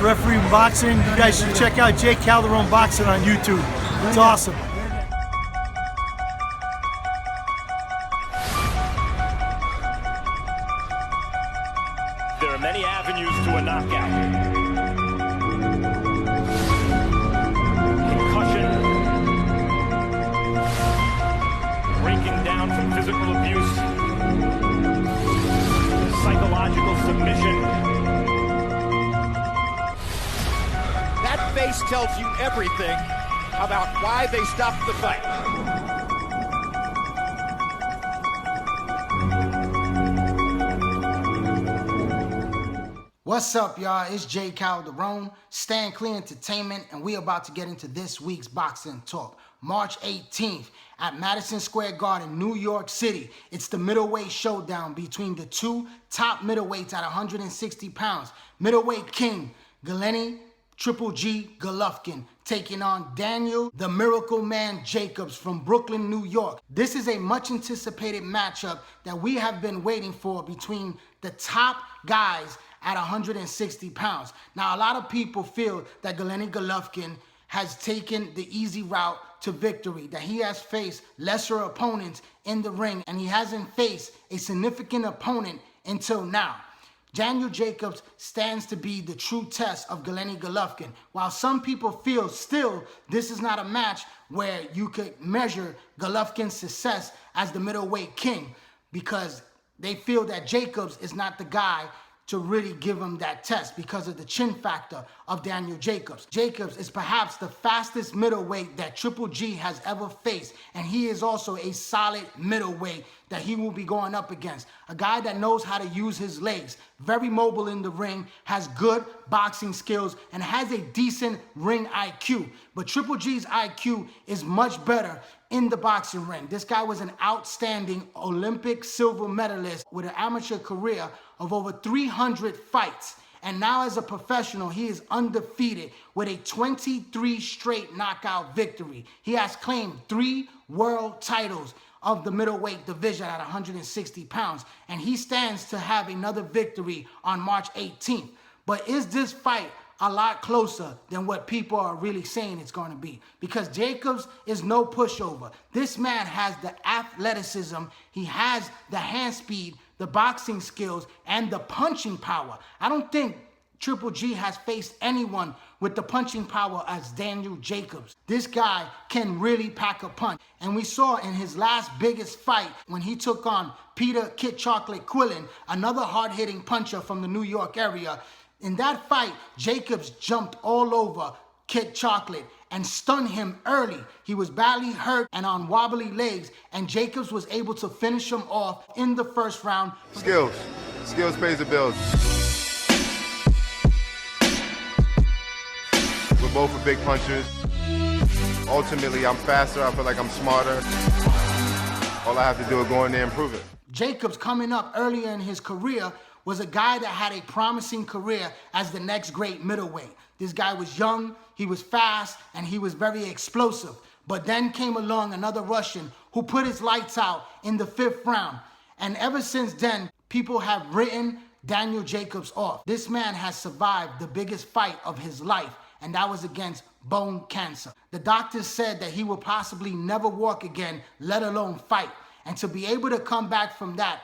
referee in boxing. You guys should check out Calderon Boxing on YouTube. It's awesome. There are many avenues to a knockout. Concussion, breaking down from physical abuse, psychological submission. That face tells you everything about why they stopped the fight. What's up, y'all? It's Calderon, Stand Clear Entertainment, and we're about to get into this week's boxing talk. March 18th at Madison Square Garden, New York City. It's the middleweight showdown between the two top middleweights at 160 pounds. Middleweight king, Gennady Triple G Golovkin, taking on Daniel the Miracle Man Jacobs from Brooklyn, New York. This is a much anticipated matchup that we have been waiting for between the top guys at 160 pounds. Now, a lot of people feel that Gennady Golovkin has taken the easy route to victory, that he has faced lesser opponents in the ring, and he hasn't faced a significant opponent until now. Daniel Jacobs stands to be the true test of Gennady Golovkin. While some people feel still this is not a match where you could measure Golovkin's success as the middleweight king, because they feel that Jacobs is not the guy to really give him that test because of the chin factor of Daniel Jacobs. Jacobs is perhaps the fastest middleweight that Triple G has ever faced, and he is also a solid middleweight that he will be going up against. A guy that knows how to use his legs, very mobile in the ring, has good boxing skills, and has a decent ring IQ. But Triple G's IQ is much better in the boxing ring. This guy was an outstanding Olympic silver medalist with an amateur career of over 300 fights. And now as a professional, he is undefeated with a 23 straight knockout victory. He has claimed 3 world titles of the middleweight division at 160 pounds. And he stands to have another victory on March 18th. But is this fight a lot closer than what people are really saying it's going to be? Because Jacobs is no pushover. This man has the athleticism, he has the hand speed, the boxing skills, and the punching power. I don't think Triple G has faced anyone with the punching power as Daniel Jacobs. This guy can really pack a punch. And we saw in his last biggest fight when he took on Peter Kid Chocolate Quillen, another hard-hitting puncher from the New York area. In that fight, Jacobs jumped all over Kid Chocolate and stunned him early. He was badly hurt and on wobbly legs, and Jacobs was able to finish him off in the first round. Skills pays the bills. We're both are big punchers. Ultimately, I'm faster, I feel like I'm smarter. All I have to do is go in there and prove it. Jacobs, coming up earlier in his career, was a guy that had a promising career as the next great middleweight. This guy was young, he was fast, and he was very explosive. But then came along another Russian who put his lights out in the 5th round. And ever since then, people have written Daniel Jacobs off. This man has survived the biggest fight of his life, and that was against bone cancer. The doctors said that he will possibly never walk again, let alone fight. And to be able to come back from that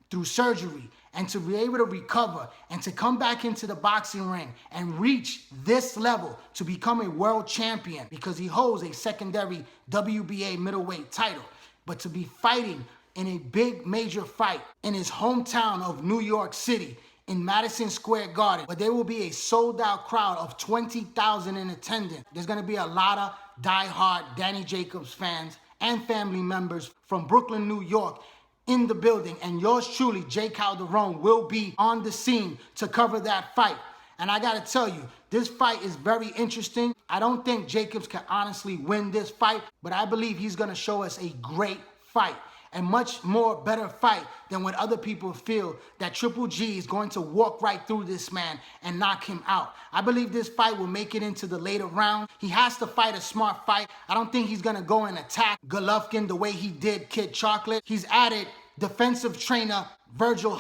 through surgery, and to be able to recover and to come back into the boxing ring and reach this level to become a world champion, because he holds a secondary WBA middleweight title, but to be fighting in a big major fight in his hometown of New York City in Madison Square Garden, where there will be a sold-out crowd of 20,000 in attendance. There's going to be a lot of die-hard Danny Jacobs fans and family members from Brooklyn, New York, in the building, and yours truly, Calderon, will be on the scene to cover that fight. And I gotta tell you, this fight is very interesting. I don't think Jacobs can honestly win this fight, but I believe he's gonna show us a great fight, a much more better fight than what other people feel that Triple G is going to walk right through this man and knock him out. I believe this fight will make it into the later round. He has to fight a smart fight. I don't think he's gonna go and attack Golovkin the way he did Kid Chocolate. He's added defensive trainer Virgil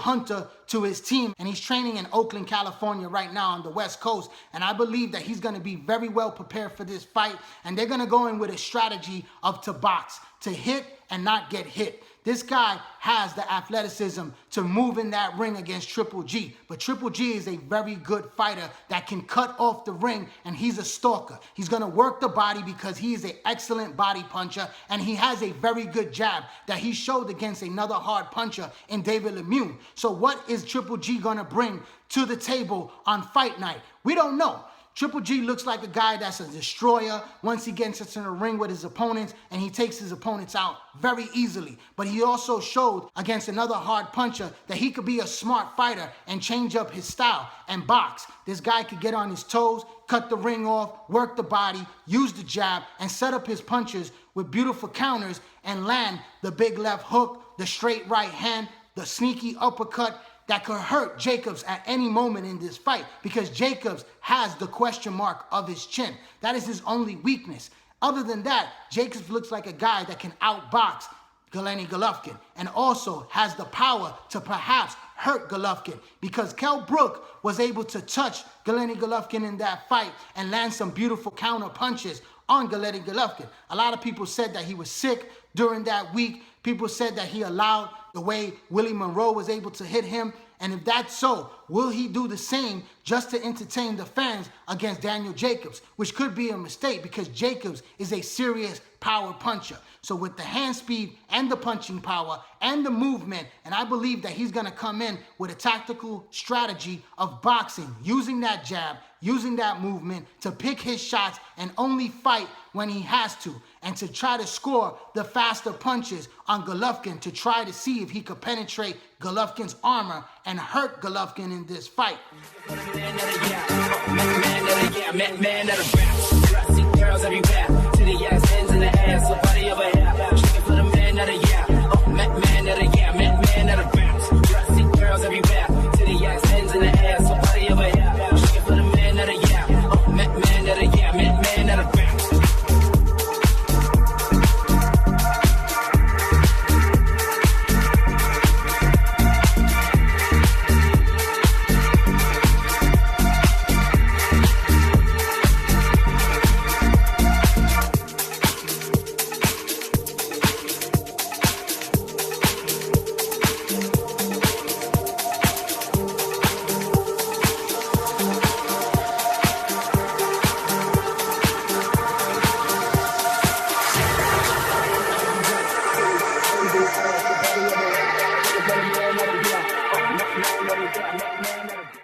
to his team, and he's training in Oakland, California right now on the West Coast, and I believe that he's going to be very well prepared for this fight, and they're going to go in with a strategy of to box, to hit and not get hit. This guy has the athleticism to move in that ring against Triple G. But Triple G is a very good fighter that can cut off the ring, and he's a stalker. He's going to work the body because he is an excellent body puncher, and he has a very good jab that he showed against another hard puncher in David Lemieux. So what is Triple G going to bring to the table on fight night? We don't know. Triple G looks like a guy that's a destroyer once he gets into the ring with his opponents, and he takes his opponents out very easily. But he also showed against another hard puncher that he could be a smart fighter and change up his style and box. This guy could get on his toes, cut the ring off, work the body, use the jab, and set up his punches with beautiful counters and land the big left hook, the straight right hand, the sneaky uppercut that could hurt Jacobs at any moment in this fight, because Jacobs has the question mark of his chin. That is his only weakness. Other than that, Jacobs looks like a guy that can outbox Gennady Golovkin and also has the power to perhaps hurt Golovkin, because Kell Brook was able to touch Gennady Golovkin in that fight and land some beautiful counter punches on Gennady Golovkin. A lot of people said that he was sick during that week. People said that he allowed the way Willie Monroe was able to hit him. And if that's so, will he do the same just to entertain the fans against Daniel Jacobs, which could be a mistake because Jacobs is a serious power puncher. So with the hand speed and the punching power and the movement, and I believe that he's going to come in with a tactical strategy of boxing, using that jab, using that movement to pick his shots and only fight when he has to, and to try to score the faster punches on Golovkin to try to see if he could penetrate Golovkin's armor and hurt Golovkin in this fight.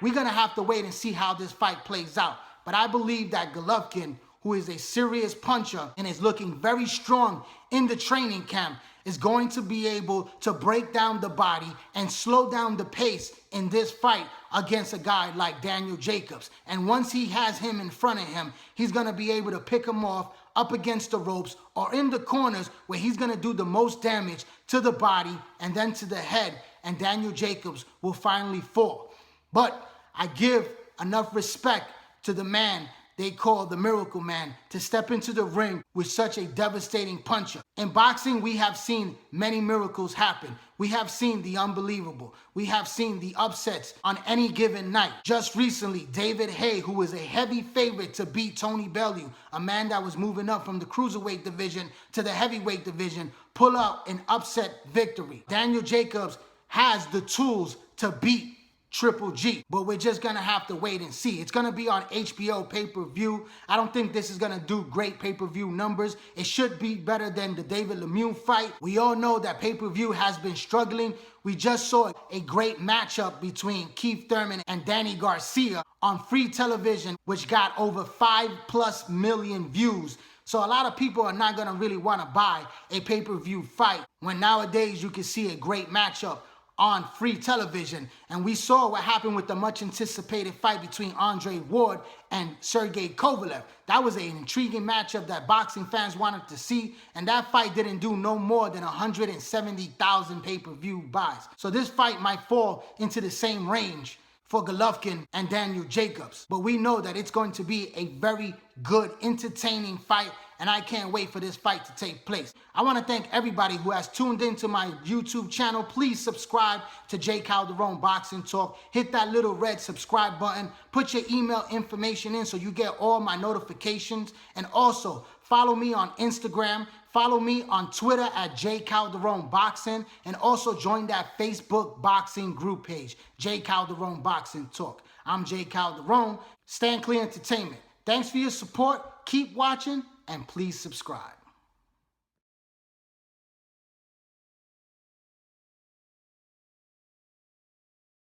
We're going to have to wait and see how this fight plays out. But I believe that Golovkin, who is a serious puncher and is looking very strong in the training camp, is going to be able to break down the body and slow down the pace in this fight against a guy like Daniel Jacobs. And once he has him in front of him, he's going to be able to pick him off up against the ropes or in the corners where he's going to do the most damage to the body and then to the head, and Daniel Jacobs will finally fall. But I give enough respect to the man they call the Miracle Man to step into the ring with such a devastating puncher. In boxing, we have seen many miracles happen. We have seen the unbelievable. We have seen the upsets on any given night. Just recently, David Haye, who was a heavy favorite to beat Tony Bellew, a man that was moving up from the cruiserweight division to the heavyweight division, pull out an upset victory. Daniel Jacobs has the tools to beat Triple G, but we're just gonna have to wait and see. It's gonna be on HBO pay-per-view. I don't think this is gonna do great pay-per-view numbers. It should be better than the David Lemieux fight. We all know that pay-per-view has been struggling. We just saw a great matchup between Keith Thurman and Danny Garcia on free television, which got over 5+ million views. So a lot of people are not gonna really wanna buy a pay-per-view fight when nowadays you can see a great matchup on free television. And we saw what happened with the much anticipated fight between Andre Ward and Sergey Kovalev. That was an intriguing matchup that boxing fans wanted to see, and that fight didn't do no more than 170,000 pay-per-view buys. So this fight might fall into the same range for Golovkin and Daniel Jacobs. But we know that it's going to be a very good, entertaining fight, and I can't wait for this fight to take place. I want to thank everybody who has tuned into my YouTube channel. Please subscribe to J. Calderon Boxing Talk. Hit that little red subscribe button. Put your email information in so you get all my notifications. And also, follow me on Instagram. Follow me on Twitter at J. Calderon Boxing. And also join that Facebook boxing group page, J. Calderon Boxing Talk. I'm J. Calderon. Stand Clear Entertainment. Thanks for your support. Keep watching and please subscribe.